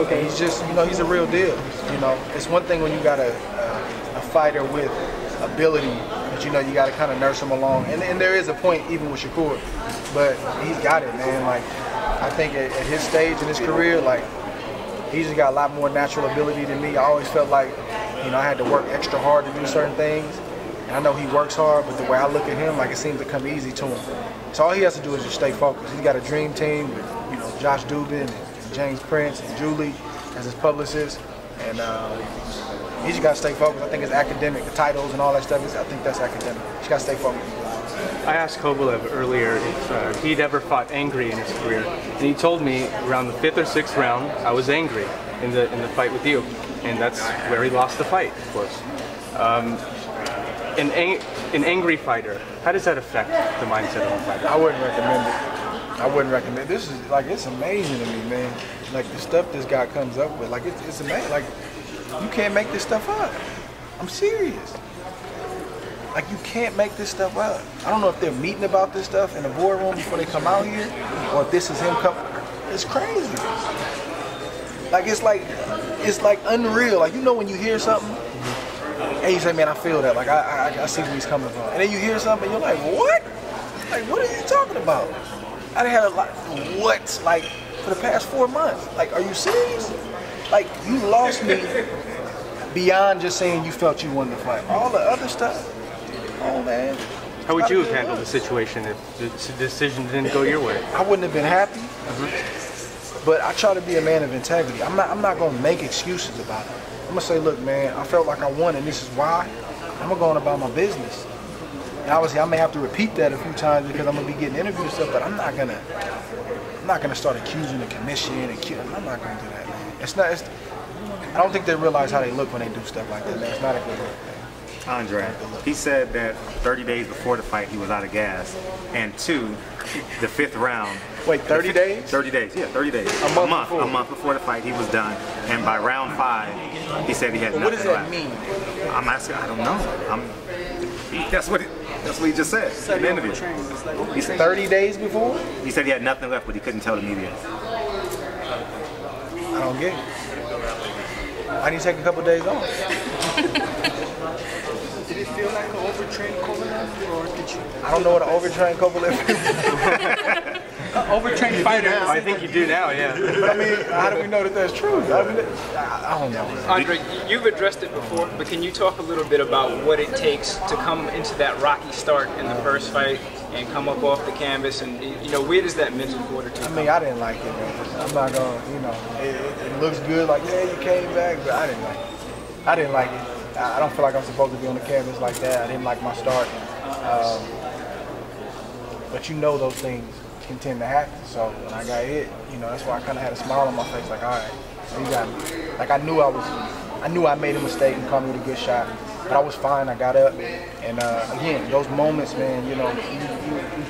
Okay. He's just, he's a real deal. It's one thing when you got a fighter with ability, but you got to kind of nurse him along. And there is a point even with Shakur, but he's got it, man. Like, I think at his stage in his career, like, he's just got a lot more natural ability than me. I always felt like, I had to work extra hard to do certain things. And I know he works hard, but the way I look at him, like, it seems to come easy to him. So all he has to do is just stay focused. He's got a dream team with, Josh Dubin and James Prince and Julie as his publicist. And he just got to stay focused. I think it's academic, the titles and all that stuff. I think that's academic. He just got to stay focused. I asked Kovalev earlier if he'd ever fought angry in his career, and he told me around the 5th or 6th round I was angry in the fight with you, and that's where he lost the fight, of course. An angry fighter, how does that affect the mindset of a fighter? I wouldn't recommend it. I wouldn't recommend it. This is like, it's amazing to me, man. Like, the stuff this guy comes up with, like, it's amazing. Like, you can't make this stuff up. I'm serious. Like, you can't make this stuff up. I don't know if they're meeting about this stuff in the boardroom before they come out here, or if this is him coming. It's crazy. Like, it's like unreal. Like, when you hear something, and you say, man, I feel that. Like, I see where he's coming from. And then you hear something, and you're like, what? Like, what are you talking about? I done had a lot, what? Like, for the past 4 months. Like, are you serious? Like, you lost me beyond just saying you felt you wanted to fight. All the other stuff. Oh, man. How would you have handled the situation if the decision didn't go your way? I wouldn't have been happy, but I try to be a man of integrity. I'm not going to make excuses about it. I'm going to say, look, man, I felt like I won, and this is why. I'm going to go on about my business. And obviously, I may have to repeat that a few times because I'm going to be getting interviewed and stuff, but I'm not going to start accusing the commission. I'm not going to do that, man. I don't think they realize how they look when they do stuff like that, man. It's not a good look. Andre, he said that 30 days before the fight he was out of gas, and 2, the 5th round. Wait, 30 days? 30 days, yeah, 30 days. A month before the fight he was done, and by round 5 he said he had nothing left. What does that mean? I'm asking, I don't know. That's what he just said in the interview. He said 30 days before? He said he had nothing left, but he couldn't tell the media. I don't get it. I need to take a couple days off. Did it feel like an overtrained Kovalev, or did you? I don't know what an overtrained Kovalev is. An overtrained fighter. I think you do now, yeah. But I mean, how do we know that that's true? I don't know. Andre, you've addressed it before, but can you talk a little bit about what it takes to come into that rocky start in the first fight and come up off the canvas, and where does that mental fortitude come? I mean, I didn't like it, man. I'm not gonna, it looks good, like, yeah, you came back, but I didn't like it. I didn't like it. I don't feel like I'm supposed to be on the canvas like that. I didn't like my start. But those things can tend to happen. So when I got hit, that's why I kind of had a smile on my face, like, all right, you got me. Like, I knew I made a mistake and caught me with a good shot, but I was fine. I got up, and again, those moments, man, you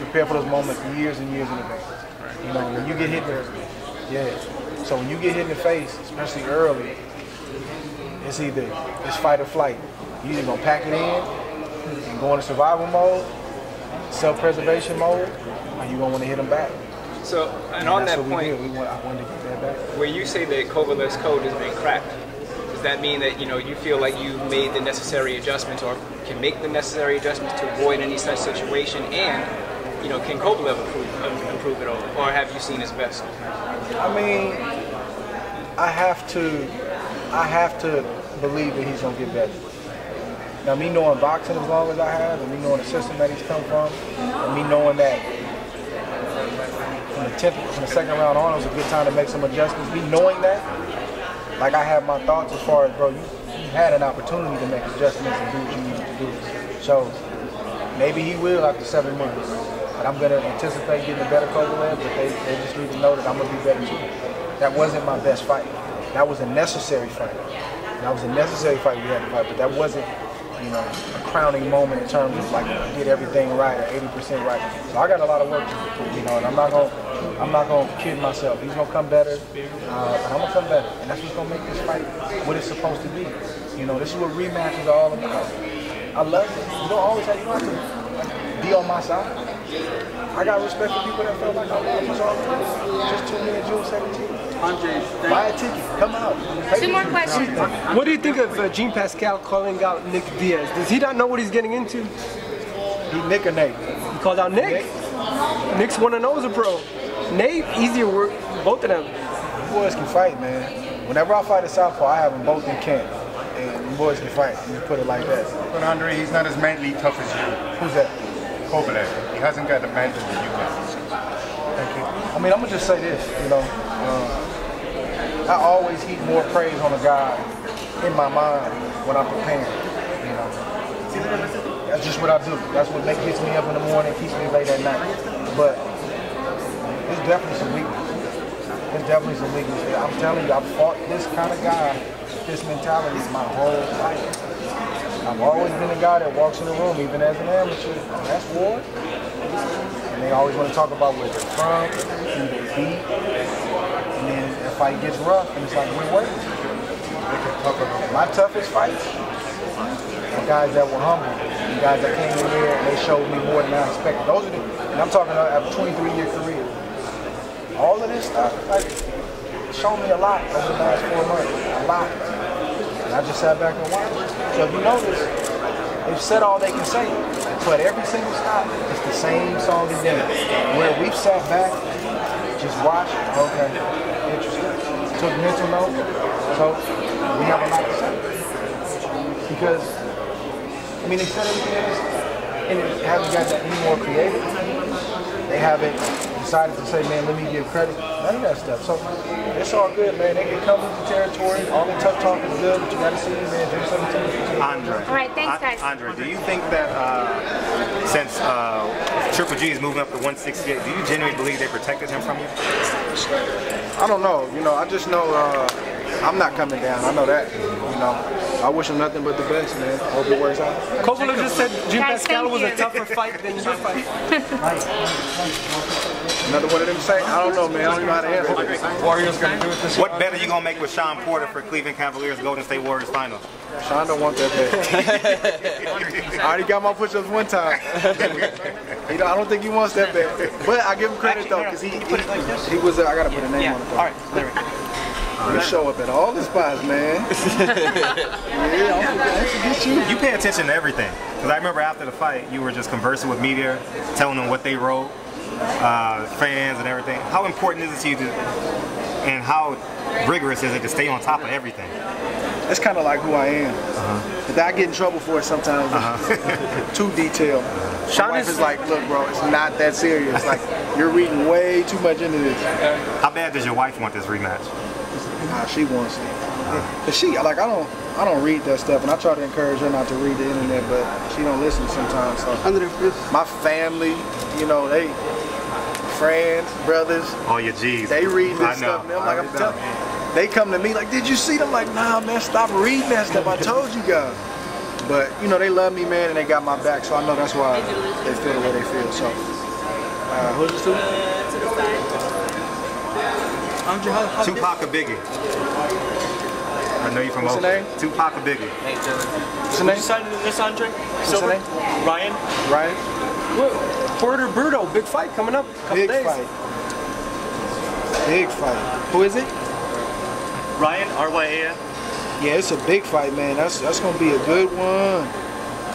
prepare for those moments years and years in advance. When you get hit So when you get hit in the face, especially early, it's either fight or flight. You're either gonna pack it in and go into survival mode, self-preservation mode, or you gonna want to hit them back. So, and on that point, I wanted to get that back. Where you say that Kovalev's code has been cracked, does that mean that you feel like you've made the necessary adjustments, or can make the necessary adjustments to avoid any such situation? And can Kovalev improve it, or have you seen his best? I mean, I have to believe that he's gonna get better. Now, me knowing boxing as long as I have, and me knowing the system that he's come from, and me knowing that from the second round on, it was a good time to make some adjustments. Me knowing that, like, I have my thoughts as far as, bro, you had an opportunity to make adjustments and do what you needed to do. So maybe he will after 7 months. But I'm gonna anticipate getting a better Kovalev, but they just need to know that I'm gonna be better too. That wasn't my best fight. That was a necessary fight. That was a necessary fight we had to fight, but that wasn't, a crowning moment in terms of, like, get everything right or 80% right. So I got a lot of work to do, and I'm not gonna kid myself. He's gonna come better, and I'm gonna come better, and that's what's gonna make this fight what it's supposed to be. This is what rematches are all about. I love it. You don't have to be on my side. I got respect for people that felt like I was already. Just tune in June 17th. Andre, Buy a ticket. Come out. Two more questions. what do you think of Jean Pascal calling out Nick Diaz? Does he not know what he's getting into? He Nick or Nate? He called out Nick. Nick's 1-0 as a pro. Nate, easier work, both of them. Boys can fight, man. Whenever I fight a southpaw, I have them both in camp. And the boys can fight. You put it like that. But Andre, he's not as mentally tough as you. Who's that? Kovalev. He hasn't got the mental that you got. Thank you. I mean, I'm gonna just say this. You know, I always heap more praise on a guy in my mind when I'm preparing. You know, that's just what I do. That's what gets me up in the morning, keeps me late at night. But there's definitely some weakness. There's definitely some weakness. I'm telling you, I've fought this kind of guy, this mentality my whole life. I've always been a guy that walks in the room, even as an amateur. That's war. And they always want to talk about where they're from, who they beat. And then the fight gets rough, and it's like, we're waiting. My toughest fights are guys that were humble. The guys that came in here and they showed me more than I expected. Those are the, and I'm talking about a 23-year career. All of this stuff, like, showed me a lot over the last 4 months. A lot. And I just sat back and watched. So if you notice, they've said all they can say. But every single stop, it's the same song and dance. Where we've sat back, just watched, okay, interesting. Took mental note. So we have a lot to say. Because, I mean, they said everything else, and they haven't got that any more creative. They haven't decided to say, man, let me give credit. None of that stuff. So it's all good, man. They can come with the territory. All the tough talk is good, but you got to see, man, June 17th. Andre. All right, thanks, guys. Andre, do you think that since Triple G is moving up to 168, do you genuinely believe they protected him from you? I don't know. You know, I just know I'm not coming down. I know that. You know, I wish him nothing but the best, man. Hope it works out. Kovalev just said Jean Guys, Pascal thank was you. a tougher fight than your fight. Another one of them say, I don't know, man. I don't even know how to answer this. Warriors gonna do it this What bet are you gonna make with Sean Porter for Cleveland Cavaliers Golden State Warriors final? Sean don't want that bet. I already got my push-ups one time. I don't think he wants that bet. But I give him credit though, because he was. I gotta put a name on it. All right, there we go. You show up at all the spots, man. You pay attention to everything. Because I remember after the fight, you were just conversing with media, telling them what they wrote, fans and everything. How important is it to you to, and how rigorous is it to stay on top of everything? That's kind of like who I am. But I get in trouble for it sometimes. Too detailed. My wife is like, look, bro, it's not that serious. Like, you're reading way too much into this. How bad does your wife want this rematch? Nah, she wants it. But she, like, I don't read that stuff, and I try to encourage her not to read the internet, but she don't listen sometimes. So my family, you know, they friends, brothers. Oh, your G's. They read this I know. stuff, man. I'm like, I'm telling. They come to me like, did you see them? I'm like, nah, man, stop reading that stuff. I told you guys. But you know, they love me, man, and they got my back, so I know that's why they feel the way they feel. So, who's the student? Tupac or Biggie? I know you're from What's the Oakland. name? Tupac or Biggie? What's the name? This Andre? What's the name? Ryan? Ryan? Porter Bruto, big fight coming up. Couple Big days. fight. Big fight. Who is it? Ryan, RYAN. Yeah, it's a big fight, man. That's gonna be a good one.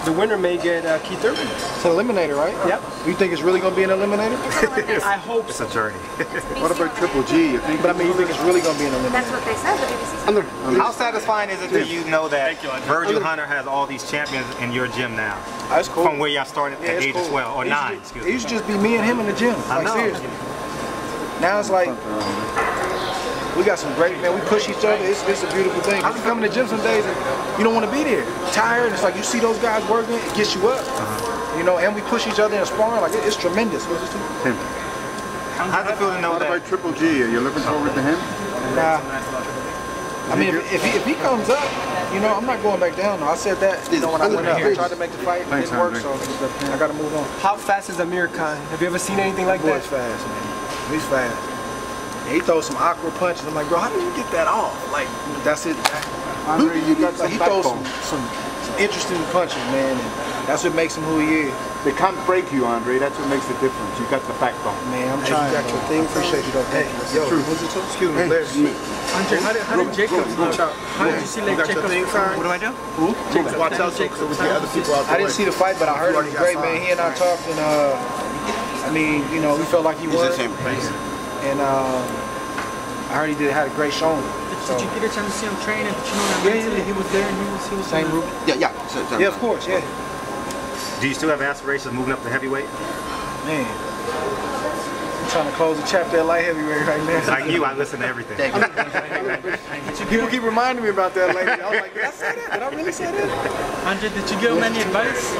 The winner may get Keith Urban. It's an eliminator, right? Yep. You think it's really gonna be an eliminator? I hope It's a journey. What about Triple G? You think? But I mean, you think it's really gonna be an eliminator? That's what they said. The BBC. How satisfying is it to you know that Virgil Hunter has all these champions in your gym now? That's cool. From where y'all started at it's age of cool. 12 or It 9, used to- excuse It me. used to just be me and him in the gym. I Like, know. seriously. Now it's like, we got some great, man, we push each other. It's a beautiful thing. You come in the gym some days and you don't want to be there. You're tired. It's like you see those guys working, it gets you up. You know, and we push each other in sparring. Like, it's tremendous. How's it feel to know What that? about Triple G? Are you looking forward to him? Nah. I mean, if he comes up, you know, I'm not going back down. though. I said that, you know, when I went up. I tried to make the fight, it Thanks, didn't work, Andre. so I got to move on. How fast is Amir Khan? Have you ever seen anything like Boy's that? fast, man. He's fast. And he throws some awkward punches. I'm like, bro, how did you get that off? Like, that's it. Andre, you got Like, some he throws backbone. some interesting punches, man. And that's what makes him who he is. They can't break you, Andre. That's what makes the difference. You got the backbone. Man, I'm trying. You got your thing. Appreciate you, though. Hey, yo, what's it? Excuse me, Larry. Andre, how did Jacob? How did you see like Jacob? What do I do? Watch out, so with the other people out there. I didn't see the fight, but I heard it was great, man. He and I talked, and I mean, you know, we felt like he was. And I heard he had a great showing. Did you get a chance to see him train? And did you know that mentally he was there and he was Same group? Yeah. Yeah, of course, yeah. Do you still have aspirations moving up to heavyweight? Man, I'm trying to close the chapter at light heavyweight right now. Like you, I listen to everything. People keep reminding me about that lately. I was like, did I say that? Did I really say that? Andre, did you give him any advice?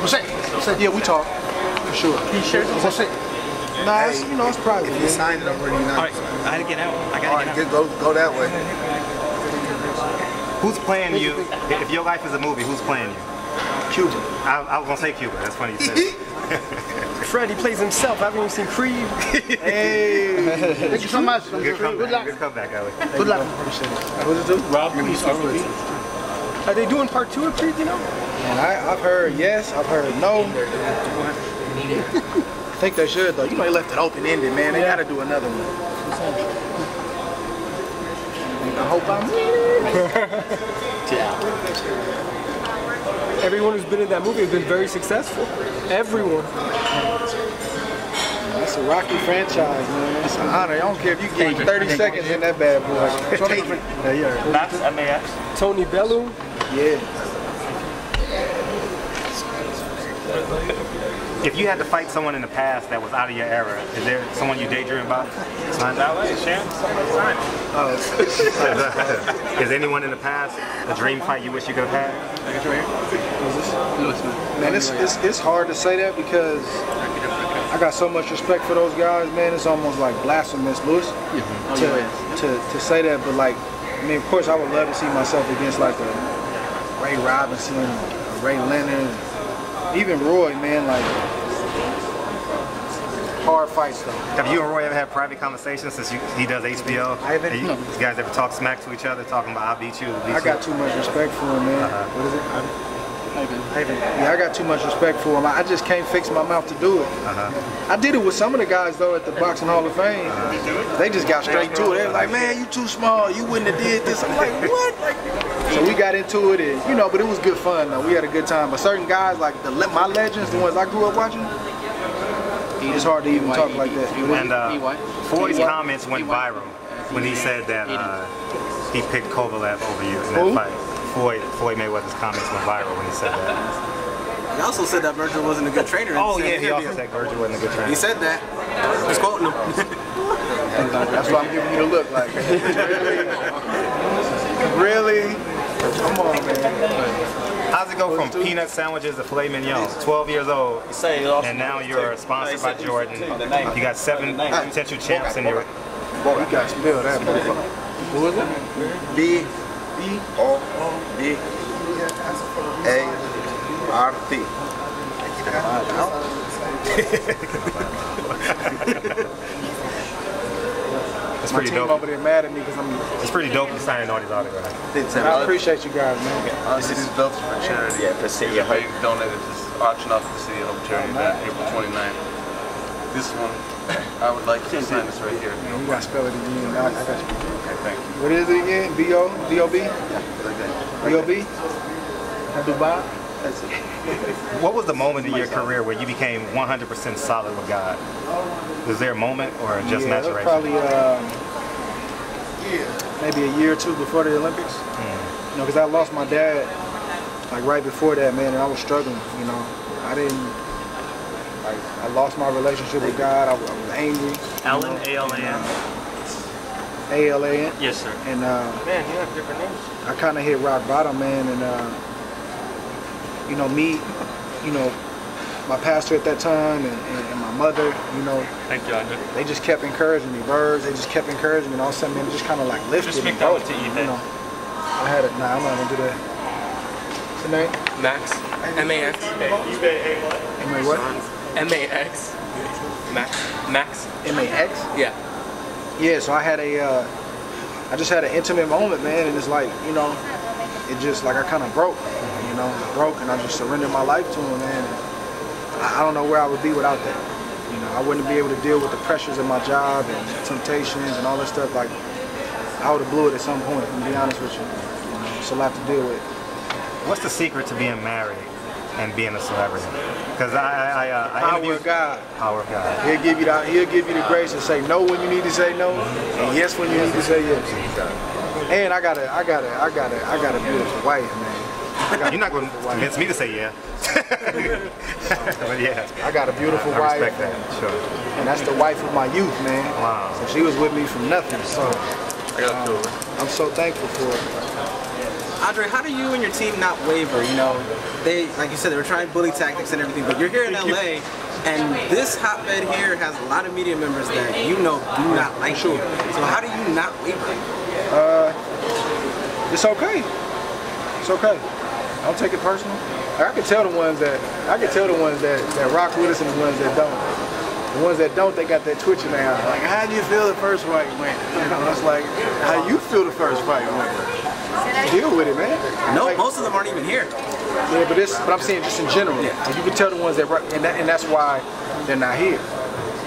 Yeah, we talk. For sure. He shared with us. Nah, it's, you know, it's private. If you signed it already, All right, I gotta get out. Go that way. Who's playing you? If your life is a movie, who's playing you? Cuba. I was gonna say Cuba. That's funny you said it. Fred, he plays himself. Haven't you seen Creed? Hey. Thank you so much. Good comeback. Good comeback, Ali. Good luck. What's it do? Rob, Are they doing part 2 of Creed? You know? And I've heard yes, I've heard no. I think they should though. You know, they left it open-ended, man. They gotta do another one. I hope I'm Everyone who's been in that movie has been very successful. Everyone. That's a Rocky franchise, man. It's an honor. I don't care if you get 30 seconds in that bad boy. Max, MAX. Tony Bellew. Yeah. If you had to fight someone in the past that was out of your era, is there someone you daydream about? Is anyone in the past a dream fight you wish you could have had? Man, it's hard to say that because I got so much respect for those guys, man. It's almost like blasphemous, Lewis, to say that. But like, I mean, of course, I would love to see myself against like a Ray Robinson, a Ray Leonard, even Roy, man. Like hard fights though. Have you and Roy ever had private conversations since he does HBO? I haven't. You guys ever talk smack to each other, talking about I'll beat you? I got too much respect for him, man. What is it? Yeah, I got too much respect for him. I just can't fix my mouth to do it. I did it with some of the guys though at the Boxing Hall of Fame. They just got straight to it. They were like, man, you too small. You wouldn't have did this. I'm like, what? So we got into it, and you know, but it was good fun though. We had a good time. But certain guys like my legends, the ones I grew up watching, it's hard to even talk like that. And Floyd's comments went viral when he said that he picked Kovalev over you in that fight. Floyd Mayweather's comments went viral when he said that. He also said that Virgil wasn't a good trainer. Oh yeah, he also said Virgil wasn't a good trainer. He said that. He's quoting him. That's why I'm giving you the look like. Really? Come on, man. How's it go from peanut sandwiches to filet mignon? 12 years old, and now you're sponsored by Jordan. You got 7 potential champs in your... Boy, you got to spill that, boy. Who is it? B-O-B-A-R-T. It's My pretty team dope. over there mad at me because I'm. It's pretty dope you signing all these autographs. I appreciate you guys, man. This is built for charity. Yeah, for City of Hope. Donated this auction off the City of Hope charity event, April 29th. This one, I would like to sign this right here. You got to spell it again. I got you. Okay, thank you. What is it again? B-O-B? B-O-B? Dubai? That's it. What was the moment in your career where you became 100% solid with God? Was there a moment or just that was maturation? probably maybe a year or two before the Olympics. You know, because I lost my dad like right before that, man, and I was struggling. You know, I lost my relationship with God. I was angry. Alan, A-L-A-N. A-L-A-N? Yes, sir. And Man, you have different names. I kind of hit rock bottom, man, and you know, my pastor at that time and my mother, you know, Thank you, Andre. they just kept encouraging me. Birds, they just kept encouraging me, and all of a sudden, man, it just kind of like lifted Just me. make that one to eat, You know, I had it. Nah, I'm not gonna do that. What's the name? Max. M-A-X. M-A what? M-A-X. Max. Max. M-A-X? Yeah. Yeah, so I had I just had an intimate moment, man, and it's like, you know, it just like I kind of broke, you know, and I just surrendered my life to him, man. And I don't know where I would be without that. You know, I wouldn't be able to deal with the pressures of my job and temptations and all that stuff. Like, I would have blew it at some point, to be honest with you. You know, it's a lot to deal with. What's the secret to being married and being a celebrity? Because Power of God. Power of God. He'll give you the grace to say no when you need to say no, and yes when you need to say yes. And I got a beautiful wife, man. You're not going to convince me to say yeah. But yeah. I got a beautiful I wife. respect that, sure. And that's the wife of my youth, man. Wow. So she was with me from nothing. So I'm so thankful for it. Andre, how do you and your team not waver? You know, they, like you said, they were trying bully tactics and everything, but you're here in LA, and this hotbed here has a lot of media members that you know do not like you. So how do you not waver? It's okay. It's okay. I don't take it personal. I can tell the ones that rock with us and the ones that don't. The ones that don't, they got that twitch in their eye. Like, how do you feel the first fight went? You know, it's like, how you feel the first fight went? Deal with it, man. No, like, most of them aren't even here. Yeah, but I'm saying just in general. Yeah. You can tell the ones that, and that's why they're not here.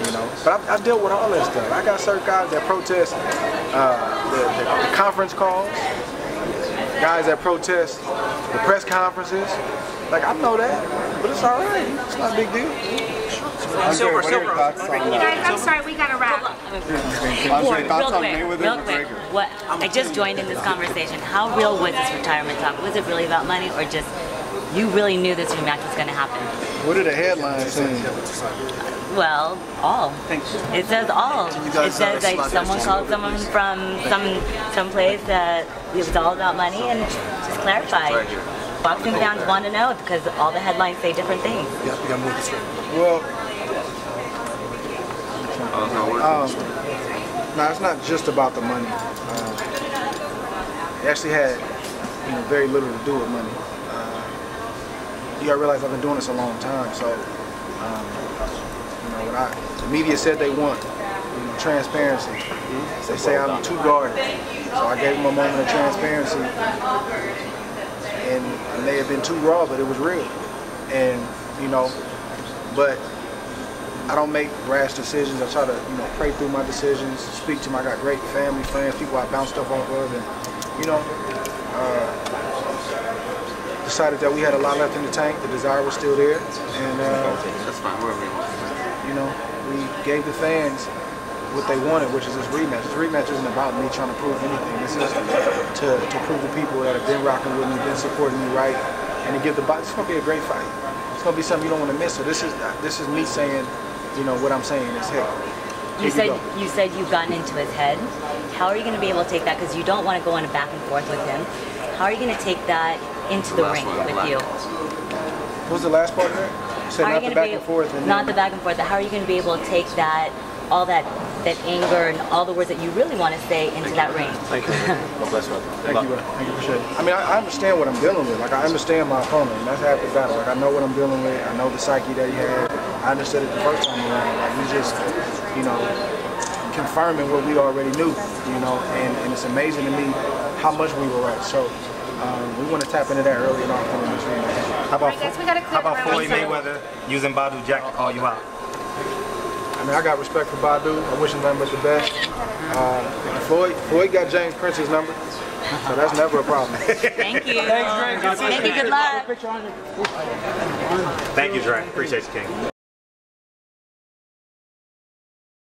You know, but I've dealt with all that stuff. I got certain guys that protest the conference calls, guys that protest the press conferences. Like, I know that, but it's all right. It's not a big deal. You guys, I'm sorry, we gotta wrap. Real quick. What? I just joined in this conversation. How real was this retirement talk? Was it really about money, or just you really knew this rematch was going to happen? What are the headlines saying? Well, all. It says all. It says like someone called someone from some place that it was all about money, and just clarify. Boxing fans want to know because all the headlines say different things. Well, no, it's not just about the money. It actually had, very little to do with money. You gotta realize I've been doing this a long time, so the media said they want transparency. They say I'm too guarded, so I gave them a moment of transparency, and it may have been too raw, but it was real. And but I don't make rash decisions. I try to, pray through my decisions, speak to them. I got great family, friends, people I bounce stuff off of, and, decided that we had a lot left in the tank. The desire was still there, and, that's fine, wherever you want. We gave the fans what they wanted, which is this rematch. This rematch isn't about me trying to prove anything. This is to prove the people that have been rocking with me, been supporting me right, and to give the body. It's going to be a great fight. It's going to be something you don't want to miss. So this is me saying, what I'm saying is, hey. You said you've gotten into his head. How are you going to be able to take that? Because you don't want to go on a back and forth with him. How are you going to take that into the ring with you? What was the last part of that? You said not the back and forth. Not the back and forth. How are you going to be able to take that, all that anger and all the words that you really want to say into that ring? Thank you. God bless you. Thank you, appreciate it. I mean, I understand what I'm dealing with. Like, I understand my opponent, and that's half the battle. Like, I know what I'm dealing with. I know the psyche that he had. I understood it the first time around. Like, we just, confirming what we already knew, and it's amazing to me how much we were right. So, we want to tap into that early in this rematch. How about Floyd Mayweather using Badu Jack to call you out? I mean, I got respect for Badu. I wish him nothing but the best. Floyd got James Prince's number, so that's never a problem. Thank you. Thanks, Dre. Thank you. Good luck. Thank you, Dre. Appreciate you, King.